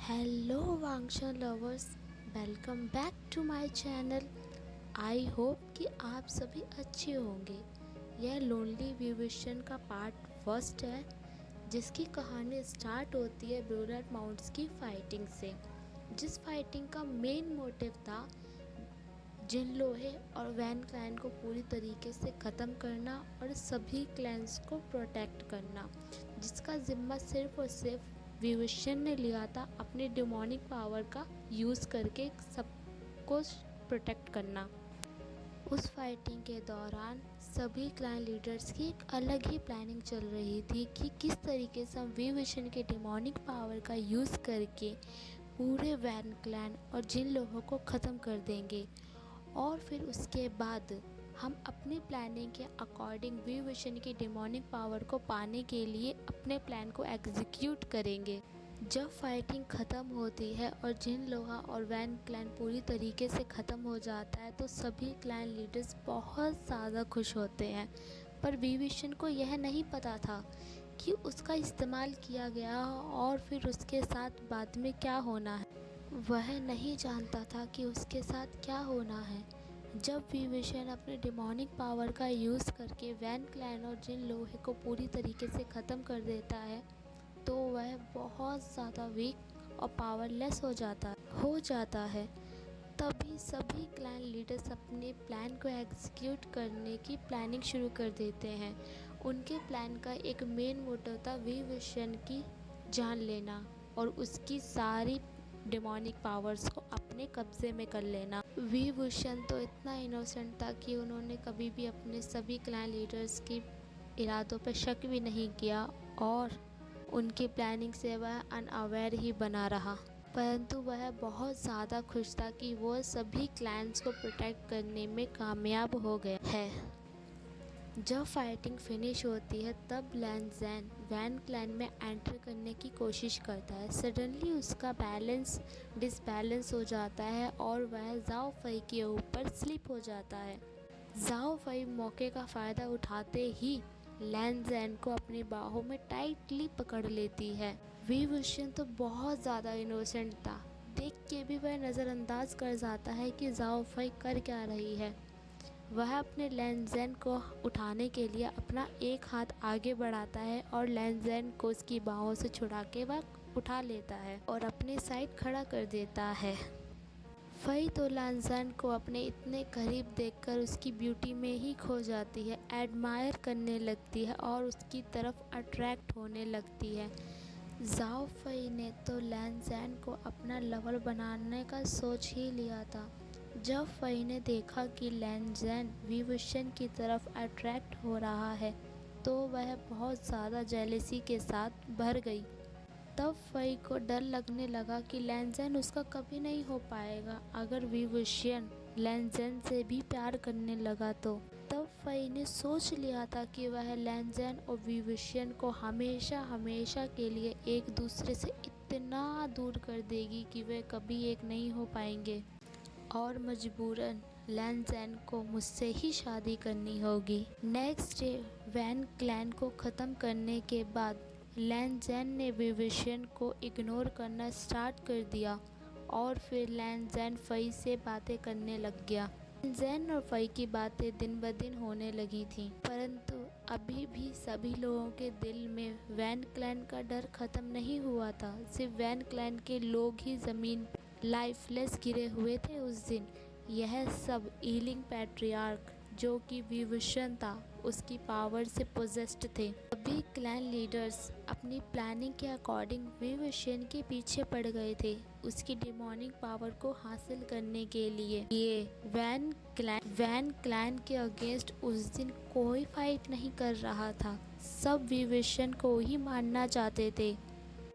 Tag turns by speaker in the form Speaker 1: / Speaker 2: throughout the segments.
Speaker 1: Hello वांगशा lovers, welcome back to my channel. I hope कि आप सभी अच्छे होंगे। यह लोनली विविशन का पार्ट फर्स्ट है, जिसकी कहानी स्टार्ट होती है ब्लूरेट माउंट्स की फाइटिंग से, जिस फाइटिंग का मेन मोटिव था जिन लोहे और वैन क्लैन को पूरी तरीके से ख़त्म करना और सभी क्लैंस को प्रोटेक्ट करना, जिसका जिम्मा सिर्फ और सिर्फ विविशन ने लिया था अपनी डिमोनिक पावर का यूज़ करके सबको प्रोटेक्ट करना। उस फाइटिंग के दौरान सभी क्लैन लीडर्स की एक अलग ही प्लानिंग चल रही थी कि किस तरीके से हम विविशन के डिमोनिक पावर का यूज़ करके पूरे वैन क्लैन और जिन लोगों को ख़त्म कर देंगे, और फिर उसके बाद हम अपनी प्लानिंग के अकॉर्डिंग विविशन की डिमोनिक पावर को पाने के लिए अपने प्लान को एग्जीक्यूट करेंगे। जब फाइटिंग ख़त्म होती है और जिन लोहा और वैन क्लैन पूरी तरीके से ख़त्म हो जाता है तो सभी क्लैन लीडर्स बहुत ज़्यादा खुश होते हैं, पर विविशन को यह नहीं पता था कि उसका इस्तेमाल किया गया और फिर उसके साथ बाद में क्या होना है। वह नहीं जानता था कि उसके साथ क्या होना है। जब विविशन अपने डिमोनिक पावर का यूज़ करके वैन क्लैन और जिन लोहे को पूरी तरीके से ख़त्म कर देता है तो वह बहुत ज़्यादा वीक और पावरलेस हो जाता है। तभी सभी क्लैन लीडर्स अपने प्लान को एग्जीक्यूट करने की प्लानिंग शुरू कर देते हैं। उनके प्लान का एक मेन मोटिव था विविशन की जान लेना और उसकी सारी डिमोनिक पावर्स को अपने कब्जे में कर लेना। विभूषण तो इतना इनोसेंट था कि उन्होंने कभी भी अपने सभी क्लैन लीडर्स की इरादों पर शक भी नहीं किया और उनकी प्लानिंग से वह अनअवेयर ही बना रहा। परंतु वह बहुत ज़्यादा खुश था कि वो सभी क्लैंस को प्रोटेक्ट करने में कामयाब हो गया है। जब फाइटिंग फिनिश होती है तब लैंज़ैन वैन क्लैन में एंटर करने की कोशिश करता है। सडनली उसका बैलेंस डिसबैलेंस हो जाता है और वह जाओ फई के ऊपर स्लिप हो जाता है। जाओ फई मौके का फ़ायदा उठाते ही लैंज़ैन को अपनी बाहों में टाइटली पकड़ लेती है। विभूषण तो बहुत ज़्यादा इनोसेंट था, देख के भी वह नज़रअंदाज कर जाता है कि जाओ फई कर क्या रही है। वह अपने लैंज़ैन को उठाने के लिए अपना एक हाथ आगे बढ़ाता है और लैंज़ैन को उसकी बाहों से छुड़ा के वह उठा लेता है और अपने साइड खड़ा कर देता है। फई तो लैंज़ैन को अपने इतने करीब देखकर उसकी ब्यूटी में ही खो जाती है, एडमायर करने लगती है और उसकी तरफ अट्रैक्ट होने लगती है। जाओ फई ने तो लैंज़ैन को अपना लवर बनाने का सोच ही लिया था। जब फई ने देखा कि लैंज़ैन विभूषण की तरफ अट्रैक्ट हो रहा है तो वह बहुत ज़्यादा जेलसी के साथ भर गई। तब फई को डर लगने लगा कि लैंज़ैन उसका कभी नहीं हो पाएगा अगर विभूषण लैंज़ैन से भी प्यार करने लगा तो। तब फई ने सोच लिया था कि वह लैंज़ैन और विभूषण को हमेशा हमेशा के लिए एक दूसरे से इतना दूर कर देगी कि वे कभी एक नहीं हो पाएंगे और मजबूरन लैंज़ैन को मुझसे ही शादी करनी होगी। नेक्स्ट डे वैन क्लैन को ख़त्म करने के बाद लैंज़ैन ने विभूषण को इग्नोर करना स्टार्ट कर दिया और फिर लैंज़ैन फई से बातें करने लग गया। लैंज़ैन और फई की बातें दिन ब दिन होने लगी थीं, परंतु अभी भी सभी लोगों के दिल में वैन क्लैन का डर ख़त्म नहीं हुआ था। सिर्फ वैन क्लैन के लोग ही ज़मीन लाइफलेस गिरे हुए थे उस दिन। यह सब ईलिंग पैट्रियार्क जो कि विभूषण था उसकी पावर से पोजेस्ड थे। सभी क्लैन लीडर्स अपनी प्लानिंग के अकॉर्डिंग विभूषण के पीछे पड़ गए थे उसकी डिमोनिक पावर को हासिल करने के लिए। ये वैन क्लैन के अगेंस्ट उस दिन कोई फाइट नहीं कर रहा था, सब विभूषण को ही मारना चाहते थे।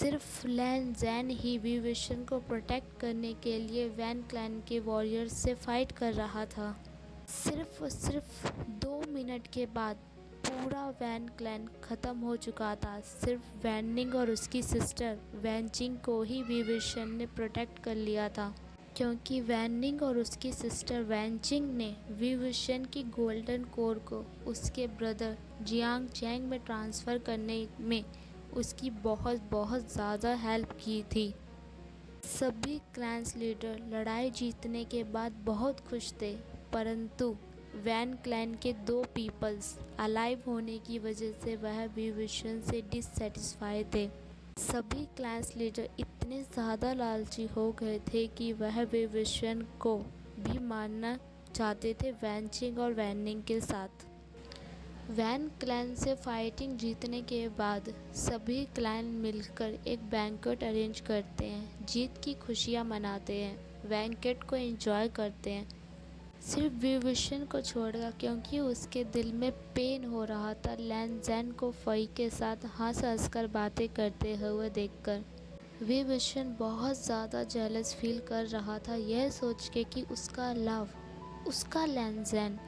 Speaker 1: सिर्फ लैंज़ैन ही विभूषण को प्रोटेक्ट करने के लिए वैन क्लैन के वॉरियर्स से फाइट कर रहा था। सिर्फ 2 मिनट के बाद पूरा वैन क्लैन ख़त्म हो चुका था। सिर्फ वैनिंग और उसकी सिस्टर वैनचिंग को ही विभूषण ने प्रोटेक्ट कर लिया था, क्योंकि वैनिंग और उसकी सिस्टर वैनचिंग ने विभूषण की गोल्डन कोर को उसके ब्रदर जियांग चैंग में ट्रांसफ़र करने में उसकी बहुत ज़्यादा हेल्प की थी। सभी क्लैंस लीडर लड़ाई जीतने के बाद बहुत खुश थे, परंतु वैन क्लैन के 2 पीपल्स अलाइव होने की वजह से वह विविशन से डिससेटिस्फाई थे। सभी क्लैंस लीडर इतने ज़्यादा लालची हो गए थे कि वह विविशन को भी मारना चाहते थे वैनचिंग और वैनिंग के साथ। वैन क्लैन से फाइटिंग जीतने के बाद सभी क्लैन मिलकर एक बैंक्वेट अरेंज करते हैं, जीत की खुशियाँ मनाते हैं, बैंक्वेट को एंजॉय करते हैं, सिर्फ विविशन को छोड़कर, क्योंकि उसके दिल में पेन हो रहा था लैन ज़ैन को फई के साथ हंस कर बातें करते हुए देखकर। विविशन बहुत ज़्यादा जेलस फील कर रहा था, यह सोच के कि उसका लव, उसका लैन ज़ैन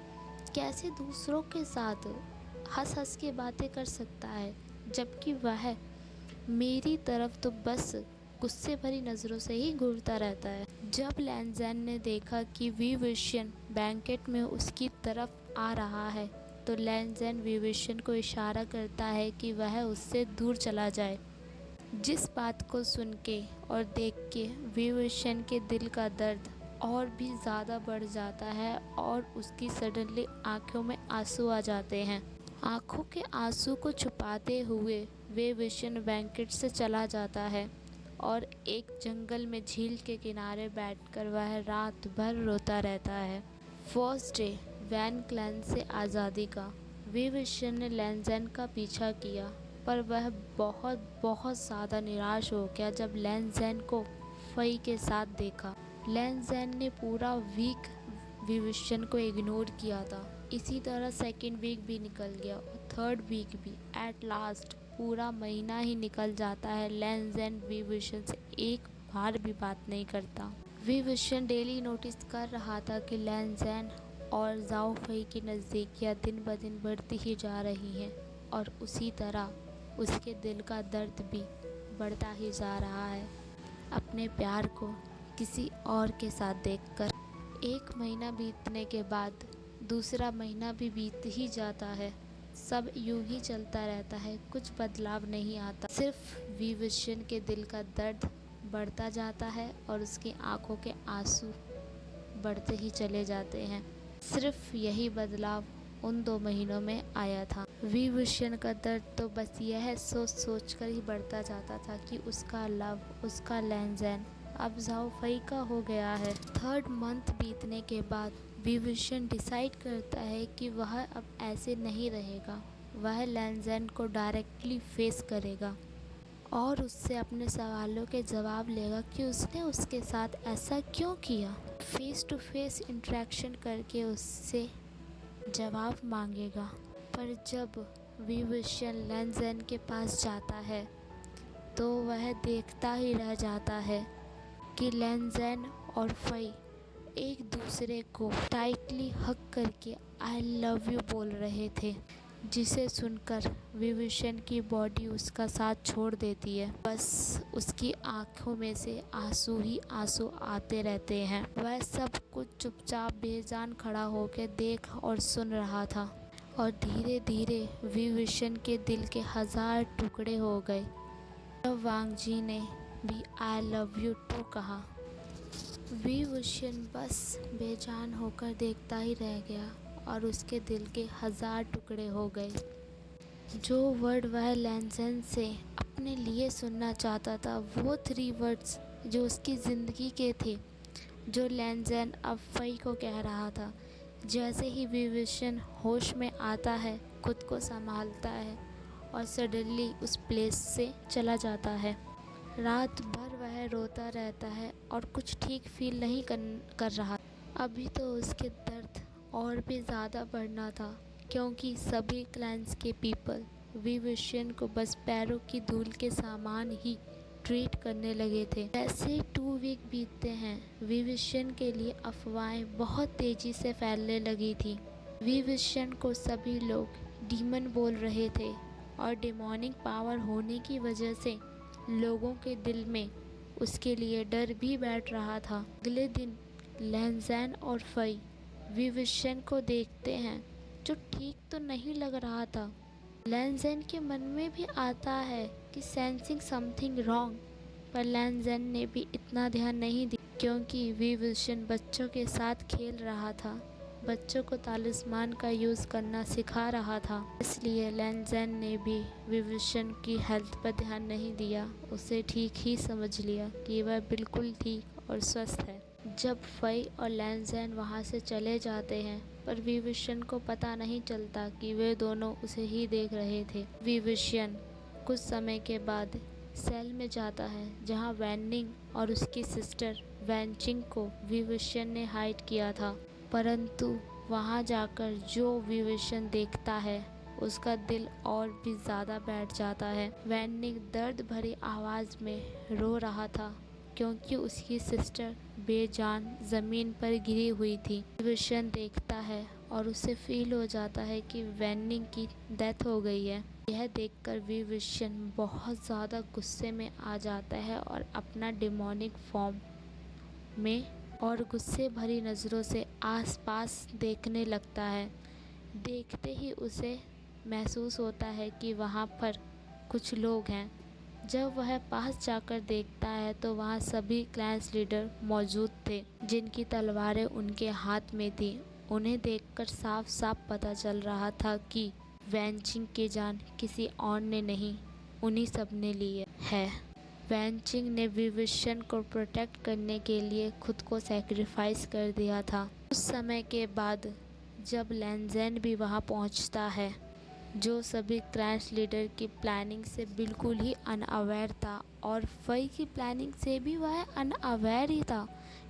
Speaker 1: कैसे दूसरों के साथ हंस के बातें कर सकता है, जबकि वह मेरी तरफ तो बस गुस्से भरी नज़रों से ही घूरता रहता है। जब लैन ज़ैन ने देखा कि विविशन बैंकेट में उसकी तरफ आ रहा है, तो लैन ज़ैन विविशन को इशारा करता है कि वह उससे दूर चला जाए। जिस बात को सुन के और देख के विविशन के दिल का दर्द और भी ज़्यादा बढ़ जाता है और उसकी सडनली आँखों में आंसू आ जाते हैं। आँखों के आंसू को छुपाते हुए विविशन बैंकेट से चला जाता है और एक जंगल में झील के किनारे बैठकर वह रात भर रोता रहता है। फर्स्ट डे वैन क्लैन से आज़ादी का। विविशन ने लैन ज़ैन का पीछा किया, पर वह बहुत ज़्यादा निराश हो गया जब लैन ज़ैन को फई के साथ देखा। लैन ज़ैन ने पूरा वीक विविशन को इग्नोर किया था। इसी तरह सेकेंड वीक भी निकल गया और थर्ड वीक भी। एट लास्ट पूरा महीना ही निकल जाता है, लैन ज़ैन विविशन से एक बार भी बात नहीं करता। विविशन डेली नोटिस कर रहा था कि लैन ज़ैन और ज़ाओ फई की नज़दीकियाँ दिन ब दिन बढ़ती ही जा रही हैं और उसी तरह उसके दिल का दर्द भी बढ़ता ही जा रहा है अपने प्यार को किसी और के साथ देखकर। एक महीना बीतने के बाद दूसरा महीना भी बीत ही जाता है। सब यूं ही चलता रहता है, कुछ बदलाव नहीं आता, सिर्फ विविशन के दिल का दर्द बढ़ता जाता है और उसकी आंखों के आंसू बढ़ते ही चले जाते हैं। सिर्फ यही बदलाव उन 2 महीनों में आया था। विविशन का दर्द तो बस यह सोच कर ही बढ़ता जाता था कि उसका लव, उसका लैन ज़ैन अब ज़ाओ फई का हो गया है। थर्ड मंथ बीतने के बाद विविशन डिसाइड करता है कि वह अब ऐसे नहीं रहेगा। वह लैन ज़ैन को डायरेक्टली फेस करेगा और उससे अपने सवालों के जवाब लेगा कि उसने उसके साथ ऐसा क्यों किया। फेस टू फेस इंटरेक्शन करके उससे जवाब मांगेगा। पर जब विविशन लैन ज़ैन के पास जाता है तो वह देखता ही रह जाता है कि लैन ज़ैन और फई एक दूसरे को टाइटली हग करके आई लव यू बोल रहे थे, जिसे सुनकर विविशन की बॉडी उसका साथ छोड़ देती है। बस उसकी आंखों में से आंसू ही आंसू आते रहते हैं। वह सब कुछ चुपचाप बेजान खड़ा होकर देख और सुन रहा था और धीरे धीरे विविशन के दिल के 1000 टुकड़े हो गए जब वांग जी ने भी आई लव यू टू कहा। विविशन बस बेजान होकर देखता ही रह गया और उसके दिल के 1000 टुकड़े हो गए। जो वर्ड वह लैन ज़ैन से अपने लिए सुनना चाहता था, वो 3 वर्ड्स जो उसकी ज़िंदगी के थे, जो लैन ज़ैन अब फई को कह रहा था। जैसे ही विविशन होश में आता है, खुद को संभालता है और सडनली उस प्लेस से चला जाता है। रात भर वह रोता रहता है और कुछ ठीक फील नहीं कर रहा। अभी तो उसके दर्द और भी ज़्यादा बढ़ना था, क्योंकि सभी क्लैंस के पीपल विविशन को बस पैरों की धूल के सामान ही ट्रीट करने लगे थे। जैसे 2 वीक बीतते हैं, विविशन के लिए अफवाहें बहुत तेज़ी से फैलने लगी थी। विविशन को सभी लोग डीमन बोल रहे थे और डिमोनिक पावर होने की वजह से लोगों के दिल में उसके लिए डर भी बैठ रहा था। अगले दिन लैन ज़ैन और फई विविशन को देखते हैं, जो ठीक तो नहीं लग रहा था। लैन ज़ैन के मन में भी आता है कि सेंसिंग समथिंग रॉन्ग, पर लैन ज़ेन ने भी इतना ध्यान नहीं दिया क्योंकि वी विशन बच्चों के साथ खेल रहा था, बच्चों को तालिस्मान का यूज़ करना सिखा रहा था। इसलिए लैन ज़ेन ने भी वी विशन की हेल्थ पर ध्यान नहीं दिया, उसे ठीक ही समझ लिया कि वह बिल्कुल ठीक और स्वस्थ है। जब फई और लैन ज़ेन वहाँ से चले जाते हैं पर वी विशन को पता नहीं चलता कि वे दोनों उसे ही देख रहे थे। वी विशन कुछ समय के बाद सेल में जाता है जहाँ वैन निंग और उसकी सिस्टर वैन चिंग को वी विशन ने हाइड किया था, परंतु वहाँ जाकर जो वी विशन देखता है उसका दिल और भी ज़्यादा बैठ जाता है। वैन निंग दर्द भरी आवाज़ में रो रहा था क्योंकि उसकी सिस्टर बेजान ज़मीन पर गिरी हुई थी। विशन देखता है और उसे फील हो जाता है कि वैनिंग की डेथ हो गई है। यह देखकर वी विशन बहुत ज़्यादा गुस्से में आ जाता है और अपना डिमोनिक फॉर्म में और गुस्से भरी नज़रों से आसपास देखने लगता है। देखते ही उसे महसूस होता है कि वहाँ पर कुछ लोग हैं। जब वह पास जाकर देखता है तो वहाँ सभी क्लैंस लीडर मौजूद थे जिनकी तलवारें उनके हाथ में थी। उन्हें देखकर साफ साफ पता चल रहा था कि वैन चिंग की जान किसी और ने नहीं, उन्हीं सब ने ली है। वैन चिंग ने वी विशन को प्रोटेक्ट करने के लिए खुद को सैक्रिफाइस कर दिया था। उस समय के बाद जब लैन ज़ेन भी वहाँ पहुँचता है, जो सभी क्लैंस लीडर की प्लानिंग से बिल्कुल ही अनअवेयर था और फई की प्लानिंग से भी वह अनअवेयर ही था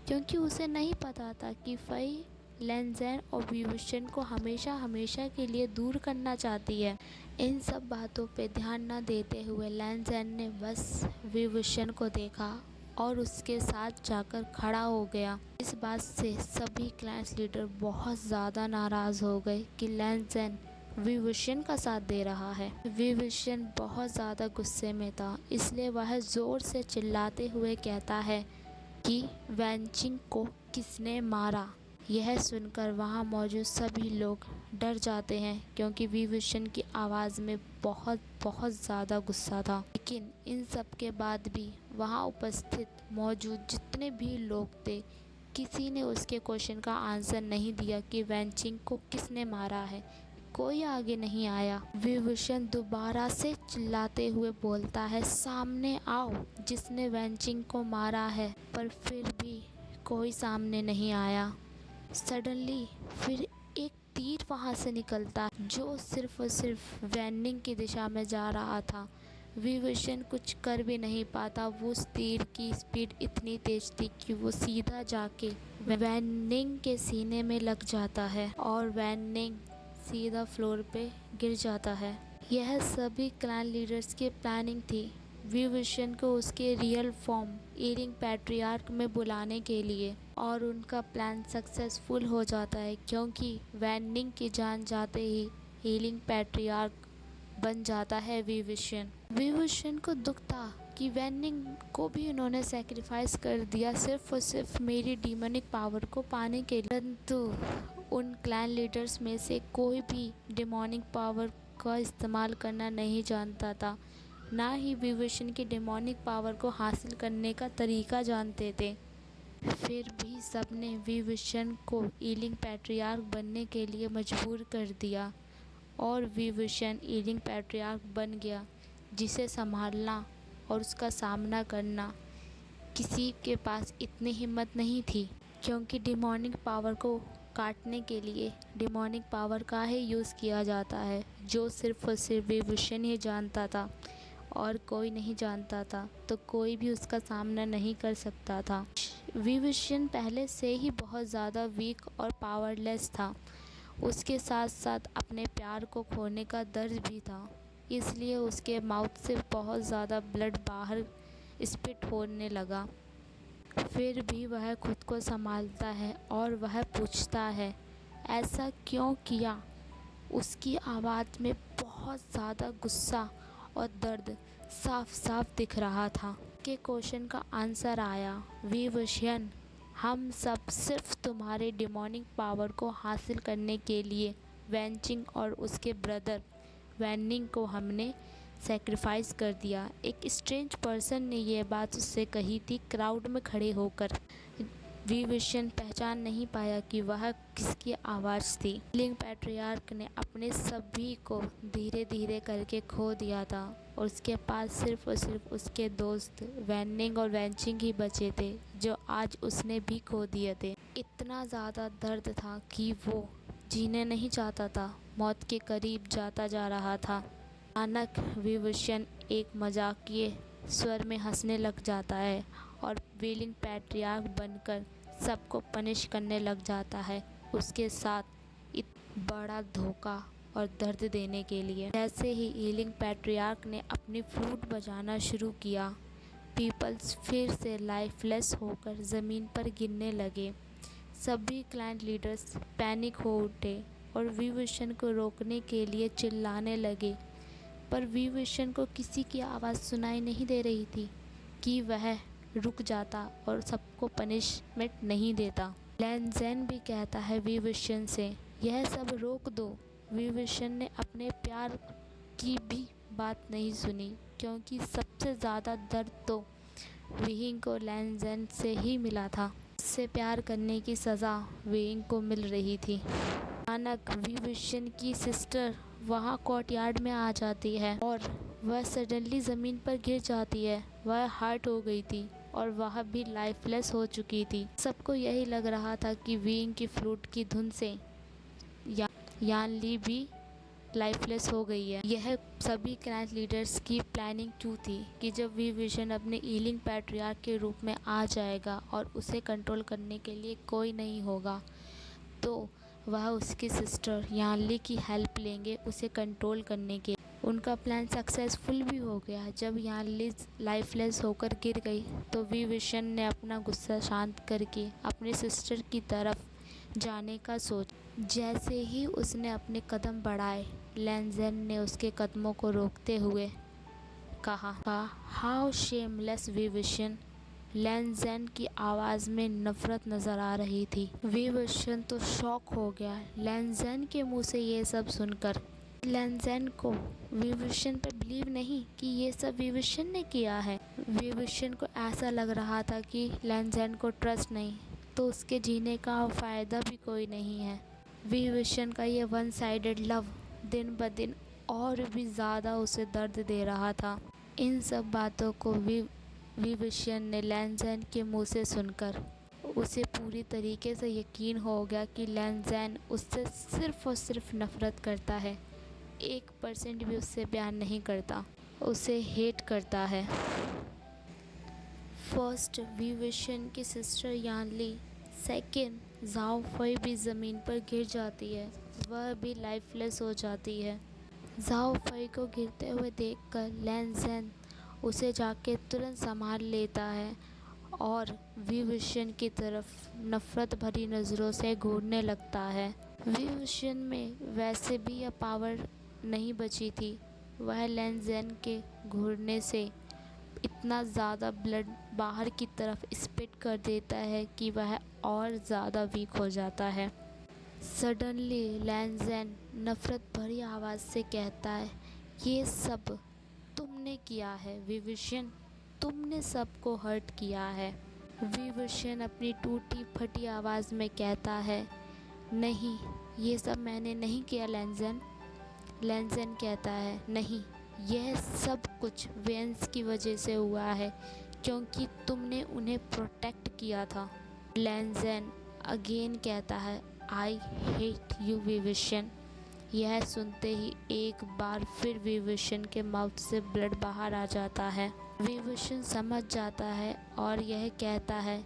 Speaker 1: क्योंकि उसे नहीं पता था कि फई लैन ज़ेन और वी विशन को हमेशा हमेशा के लिए दूर करना चाहती है। इन सब बातों पे ध्यान न देते हुए लैन ज़ेन ने बस वी विशन को देखा और उसके साथ जाकर खड़ा हो गया। इस बात से सभी क्लैंस लीडर बहुत ज़्यादा नाराज़ हो गए कि लैन ज़ेन वी विशन का साथ दे रहा है। वी विशन बहुत ज़्यादा गुस्से में था, इसलिए वह ज़ोर से चिल्लाते हुए कहता है कि वैन चिंग को किसने मारा। यह सुनकर वहाँ मौजूद सभी लोग डर जाते हैं क्योंकि वी विशन की आवाज़ में बहुत बहुत ज़्यादा गुस्सा था। लेकिन इन सब के बाद भी वहाँ उपस्थित मौजूद जितने भी लोग थे, किसी ने उसके क्वेश्चन का आंसर नहीं दिया कि वैन चिंग को किसने मारा है। कोई आगे नहीं आया। वी विशन दोबारा से चिल्लाते हुए बोलता है, सामने आओ, जिसने वैन चिंग को मारा है। पर फिर भी कोई सामने नहीं आया। सडनली फिर एक तीर वहाँ से निकलता जो सिर्फ और सिर्फ वैन निंग की दिशा में जा रहा था। वी विशन कुछ कर भी नहीं पाता। वो उस तीर की स्पीड इतनी तेज थी कि वो सीधा जाके वैन निंग के सीने में लग जाता है और वैन निंग सीधा फ्लोर पे गिर जाता है। यह सभी क्लैन लीडर्स की प्लानिंग थी वी विशन को उसके रियल फॉर्म ईलिंग पैट्रियार्क में बुलाने के लिए, और उनका प्लान सक्सेसफुल हो जाता है क्योंकि वैन निंग की जान जाते ही हीलिंग पैट्रियार्क बन जाता है वी विशन। वी विशन को दुख था कि वैन निंग को भी उन्होंने सेक्रीफाइस कर दिया सिर्फ और सिर्फ मेरी डीमोनिक पावर को पाने के लिए। परंतु उन क्लैन लीडर्स में से कोई भी डिमोनिक पावर का इस्तेमाल करना नहीं जानता था, ना ही वी विशन की डिमोनिक पावर को हासिल करने का तरीका जानते थे। फिर भी सबने वी विशन को ईलिंग पैट्रियार्क बनने के लिए मजबूर कर दिया और वी विशन ईलिंग पैट्रियार्क बन गया, जिसे संभालना और उसका सामना करना किसी के पास इतनी हिम्मत नहीं थी क्योंकि डिमोनिक पावर को काटने के लिए डिमोनिक पावर का ही यूज़ किया जाता है, जो सिर्फ और सिर्फ वी विशन ही जानता था और कोई नहीं जानता था, तो कोई भी उसका सामना नहीं कर सकता था। वी विशन पहले से ही बहुत ज़्यादा वीक और पावरलेस था। उसके साथ साथ अपने प्यार को खोने का दर्द भी था, इसलिए उसके माउथ से बहुत ज़्यादा ब्लड बाहर स्पिट होने लगा। फिर भी वह खुद को संभालता है और वह पूछता है, ऐसा क्यों किया। उसकी आवाज़ में बहुत ज़्यादा गुस्सा और दर्द साफ साफ दिख रहा था। के क्वेश्चन का आंसर आया, वी विशन, हम सब सिर्फ तुम्हारे डिमोनिक पावर को हासिल करने के लिए वैन चिंग और उसके ब्रदर वैन निंग को हमने सेक्रीफाइस कर दिया। एक स्ट्रेंज पर्सन ने यह बात उससे कही थी क्राउड में खड़े होकर। विविशन पहचान नहीं पाया कि वह किसकी आवाज़ थी। हीलिंग पैट्रियार्क ने अपने सभी को धीरे धीरे करके खो दिया था और उसके पास सिर्फ और सिर्फ उसके दोस्त वैनिंग और वैंचिंग ही बचे थे, जो आज उसने भी खो दिए थे। इतना ज़्यादा दर्द था कि वो जीने नहीं चाहता था, मौत के करीब जाता जा रहा था। अचानक विविशन एक मजाकिये स्वर में हंसने लग जाता है और व्हीलिंग पैट्रियार्क बनकर सबको पनिश करने लग जाता है, उसके साथ एक बड़ा धोखा और दर्द देने के लिए। जैसे ही हीलिंग पैट्रियार्क ने अपनी फ्लूट बजाना शुरू किया, पीपल्स फिर से लाइफलेस होकर ज़मीन पर गिरने लगे। सभी क्लाइंट लीडर्स पैनिक हो उठे और विविशन को रोकने के लिए चिल्लाने लगे, पर विविशन को किसी की आवाज़ सुनाई नहीं दे रही थी कि वह रुक जाता और सबको पनिशमेंट नहीं देता। लैंज़ेन भी कहता है विविशन से, यह सब रोक दो। विविशन ने अपने प्यार की भी बात नहीं सुनी, क्योंकि सबसे ज़्यादा दर्द तो विहिंग को लैंज़ेन से ही मिला था। उससे प्यार करने की सज़ा विहिंग को मिल रही थी। अचानक विविशन की सिस्टर वहाँ कोर्टयार्ड में आ जाती है और वह सडनली ज़मीन पर गिर जाती है। वह हर्ट हो गई थी और वह भी लाइफलेस हो चुकी थी। सबको यही लग रहा था कि विंग की फ्लूट की धुन से यान ली भी लाइफलेस हो गई है। यह सभी क्लाइंट लीडर्स की प्लानिंग क्यों थी कि जब विविशन अपने हीलिंग पैट्रियार्क के रूप में आ जाएगा और उसे कंट्रोल करने के लिए कोई नहीं होगा, तो वह उसकी सिस्टर यानली की हेल्प लेंगे उसे कंट्रोल करने के। उनका प्लान सक्सेसफुल भी हो गया। जब यानली लाइफलेस होकर गिर गई तो विविशन ने अपना गुस्सा शांत करके अपनी सिस्टर की तरफ जाने का सोचा। जैसे ही उसने अपने कदम बढ़ाए, लैंज़ेन ने उसके कदमों को रोकते हुए कहा, हाउ शेमलेस विविशन। लैंज़ेन की आवाज़ में नफ़रत नज़र आ रही थी। विविशन तो शॉक हो गया लैंज़ेन के मुंह से ये सब सुनकर। लैंज़ेन को विविशन पर बिलीव नहीं कि ये सब विविशन ने किया है। विविशन को ऐसा लग रहा था कि लैंज़ेन को ट्रस्ट नहीं तो उसके जीने का फ़ायदा भी कोई नहीं है। विविशन का ये वन साइडेड लव दिन ब दिन और भी ज़्यादा उसे दर्द दे रहा था। इन सब बातों को विविशन ने लैंज़ेन के मुंह से सुनकर उसे पूरी तरीके से यकीन हो गया कि लैंज़ेन उससे सिर्फ़ और सिर्फ नफ़रत करता है, 1% भी उससे प्यार नहीं करता, उसे हेट करता है। फर्स्ट विविशन की sister Yanli, second Zhao Fai भी ज़मीन पर गिर जाती है, वह भी लाइफलेस हो जाती है। ज़ाओ फई को गिरते हुए देखकर लैंज़ेन उसे जाके तुरंत संभाल लेता है और विविशन की तरफ नफ़रत भरी नज़रों से घूरने लगता है। विविशन में वैसे भी यह पावर नहीं बची थी। वह लैंज़ेन के घूरने से इतना ज़्यादा ब्लड बाहर की तरफ स्पिट कर देता है कि वह और ज़्यादा वीक हो जाता है। सडनली लैंज़ेन नफ़रत भरी आवाज़ से कहता है, ये सब तुमने किया है विविशन, तुमने सबको हर्ट किया है। विविशन अपनी टूटी फटी आवाज़ में कहता है, नहीं, ये सब मैंने नहीं किया लैंज़ेन। लैंज़ेन कहता है, नहीं, यह सब कुछ वेंस की वजह से हुआ है, क्योंकि तुमने उन्हें प्रोटेक्ट किया था। लैंज़ेन अगेन कहता है, आई हेट यू विविशन। यह सुनते ही एक बार फिर विविशन के माउथ से ब्लड बाहर आ जाता है। विविशन समझ जाता है और यह कहता है,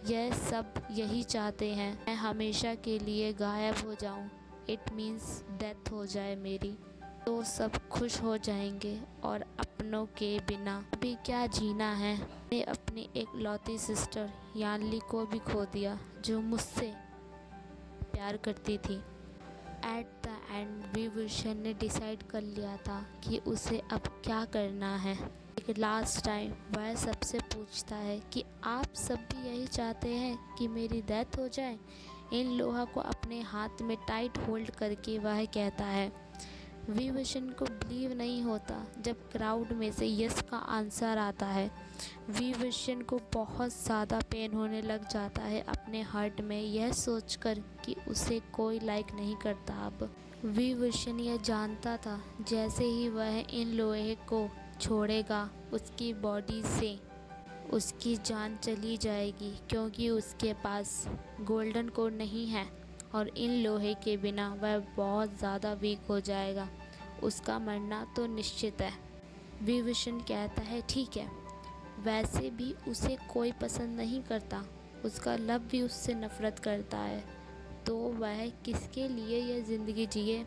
Speaker 1: यह सब यही चाहते हैं, मैं हमेशा के लिए गायब हो जाऊं, इट मीन्स डेथ हो जाए मेरी, तो सब खुश हो जाएंगे और अपनों के बिना अभी क्या जीना है। मैंने अपनी एक लौती सिस्टर यानली को भी खो दिया, जो मुझसे प्यार करती थी। एट द एंड विविशन ने डिसाइड कर लिया था कि उसे अब क्या करना है। एक लास्ट टाइम वह सबसे पूछता है कि आप सब भी यही चाहते हैं कि मेरी डेथ हो जाए। इन लोहा को अपने हाथ में टाइट होल्ड करके वह कहता है, विविशन को बिलीव नहीं होता जब क्राउड में से यस का आंसर आता है। विविशन को बहुत ज़्यादा पेन होने लग जाता है अपने हार्ट में, यह सोचकर कि उसे कोई लाइक नहीं करता। अब विविशन यह जानता था जैसे ही वह इन लोहे को छोड़ेगा उसकी बॉडी से उसकी जान चली जाएगी, क्योंकि उसके पास गोल्डन कोड नहीं है और इन लोहे के बिना वह बहुत ज़्यादा वीक हो जाएगा। उसका मरना तो निश्चित है। विविशन कहता है ठीक है, वैसे भी उसे कोई पसंद नहीं करता, उसका लव भी उससे नफ़रत करता है, तो वह किसके लिए यह ज़िंदगी जिए।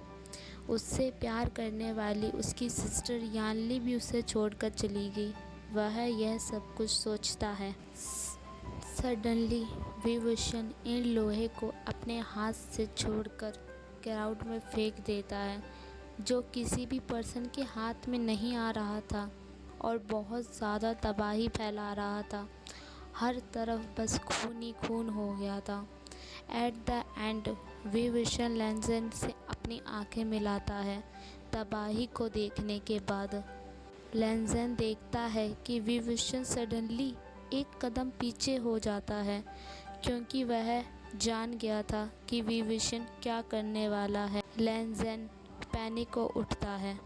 Speaker 1: उससे प्यार करने वाली उसकी सिस्टर यानली भी उसे छोड़कर चली गई। वह यह सब कुछ सोचता है। सडनली विविशन इन लोहे को अपने हाथ से छोड़कर क्राउड में फेंक देता है, जो किसी भी पर्सन के हाथ में नहीं आ रहा था और बहुत ज़्यादा तबाही फैला रहा था। हर तरफ बस खून ही खून हो गया था। एट द एंड विविशन लैंजन से अपनी आंखें मिलाता है। तबाही को देखने के बाद लैंजन देखता है कि विविशन सडनली एक कदम पीछे हो जाता है, क्योंकि वह जान गया था कि विविशन क्या करने वाला है। लैंजन पैनिक को उठता है।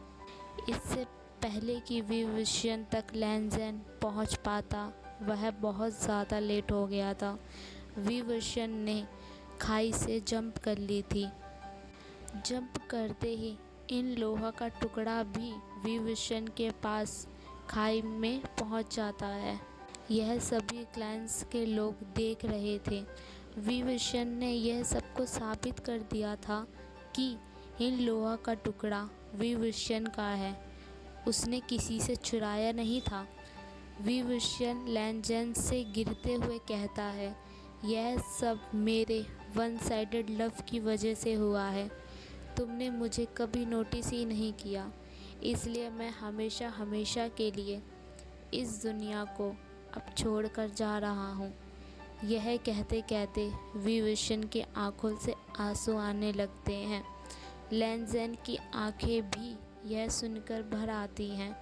Speaker 1: इससे पहले कि विविशन तक लैंजन पहुंच पाता वह बहुत ज़्यादा लेट हो गया था। विविशन ने खाई से जंप कर ली थी। जंप करते ही इन लोहा का टुकड़ा भी विविशन के पास खाई में पहुंच जाता है। यह सभी क्लैंस के लोग देख रहे थे। विविशन ने यह सबको साबित कर दिया था कि इन लोहा का टुकड़ा विविशन का है, उसने किसी से चुराया नहीं था। विविशन लैंजन से गिरते हुए कहता है, यह सब मेरे वन साइडेड लव की वजह से हुआ है। तुमने मुझे कभी नोटिस ही नहीं किया, इसलिए मैं हमेशा हमेशा के लिए इस दुनिया को अब छोड़कर जा रहा हूँ। यह कहते कहते विविशन की आंखों से आंसू आने लगते हैं। लैंजन की आंखें भी यह सुनकर भर आती हैं।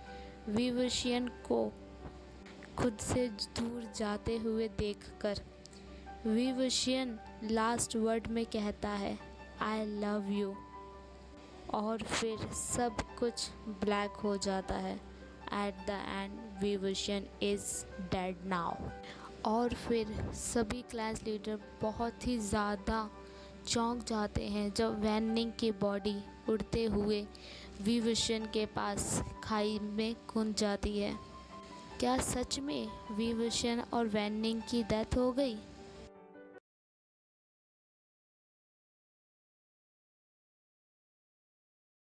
Speaker 1: विविशन को खुद से दूर जाते हुए देखकर विविशन लास्ट वर्ड में कहता है, आई लव यू, और फिर सब कुछ ब्लैक हो जाता है। एट द एंड विविशन इज़ डेड नाउ। और फिर सभी क्लास लीडर बहुत ही ज़्यादा चौंक जाते हैं जब वैनिंग की बॉडी उड़ते हुए विविशन के पास खाई में कूद जाती है। क्या सच में विविशन और वैनिंग की डेथ हो गई?